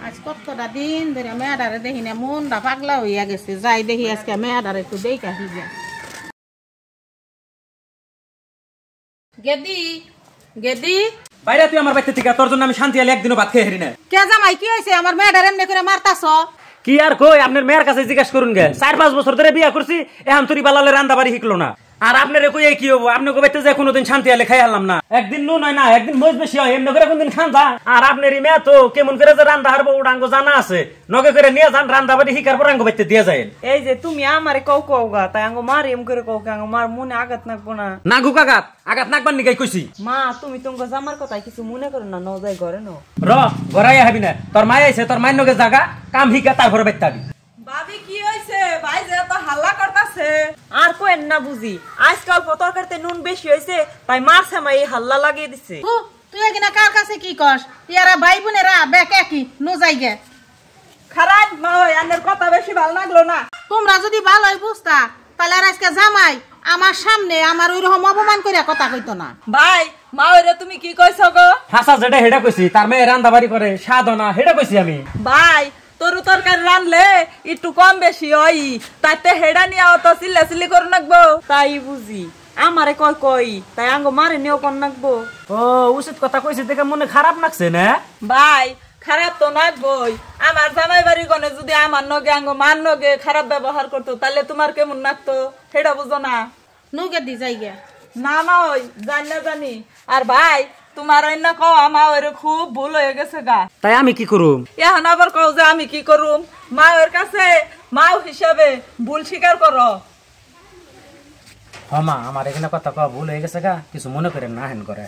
আজ কতটা দিন ধরে মেয়েটারে দেখি না, মনটা পাগলা হইয়া গেছে। যাই দেখি আজকে মেয়েটারে একটু দেখা হিজা। গেদি গেদি বাইরে তুই আমার বাড়িতে থেকে, তোর জন্য আমি শান্তি আলে একদিনও ভাত খেয়ে হেরি না। কে জামাই কি হয়েছে? আমার মেয়েটারে এমনি করে মারতাছ? কি আর কই, আপনার মেয়ের কাছে জিজ্ঞাসা করুন গে। 4-5 বছর ধরে বিয়া করছি, এখন তুই বালালে রান্না বাড়ি শিখলো না। আর আপনার কই কি হবো? আপনি কইতে যে কোনোদিন শান্তি আলে খাই হারলাম না। একদিন নুন হয় না, একদিন মজ বেশি হয়, এমনি করে কোনদিন খান যা। আর আপনার মেয়ে তো কেমন করে যে রান্না হারবো উড়াঙ্গ জানা আছে, নগে করে নিয়ে যান রান্না বাড়ি শিকার পর আঙ্গ বাইতে দিয়ে যায়। এই যে তুমি আমারে কও কও গা, তাই আঙ্গ মার এম করে কও কে, আঙ্গ মার মনে আঘাত নাকবো না? নাগুক আঘাত নাকবার নিগাই কইছি। মা তুমি তোমার জামার কথা কিছু মনে করো না, যাই ঘরে নো র ঘরাই হাবি না, তোর মায় আইছে, তোর মায়ের নগে জাগা কাম শিকা তারপরে বাইতে আবি। ভাবি কি হইছে? ভাই যে তো হাল্লা করতাছে। আর কোয়েন না বুঝি, আজকাল তরকারিতে নুন বেশি হইছে, তাই মাছে মাই হাল্লা লাগিয়ে দিছে। তুই এখানে কার কাছে কি কস? ইয়ারা ভাই বোনেরা বেকে কি নো যাইগে। খারাপ মা ওই আনের কথা বেশি ভালো লাগলো না। তোমরা যদি ভালোই বুঝতা তাহলে আর আজকে জামাই আমার সামনে আমার ওইরকম অপমান করে কথা কইতো না। ভাই মা ওরে তুমি কি কইছ গো? হাসা যেটা হেডা কইছি, তার মেয়ে রান্না বাড়ি করে সাধনা হেডা কইছি আমি। ভাই তরু তরকারি রানলে একটু কম বেশি হয়, তাতে হেডা নিয়ে তো চিল্লাচিল্লি করে নাকবো। তাই বুঝি আমারে কয় কই, তাই আঙ্গ মারে নিয়েও কর নাকবো। ও উচিত কথা কইছি দেখে মনে খারাপ লাগছে না? ভাই খারাপ তো নাকবই। আমার জামাই বাড়ি গনে যদি আমার নগে আঙ্গ মার নগে খারাপ ব্যবহার করতো, তাহলে তোমার কেমন লাগতো সেটা বুঝো না? নৌকে দি যাইগে না না ওই জানি না জানি। আর ভাই তোমার অন্য কও আমার ওরে খুব ভুল হয়ে গেছে গা। তাই আমি কি করুম? এখন আবার কও যে আমি কি করুম? মা ওর কাছে মাও হিসাবে ভুল স্বীকার করো। হ্যাঁ মা, আমার এখানে কথা কওয়া ভুল হয়ে গেছে গা, কিছু মনে করেন না হেন করে।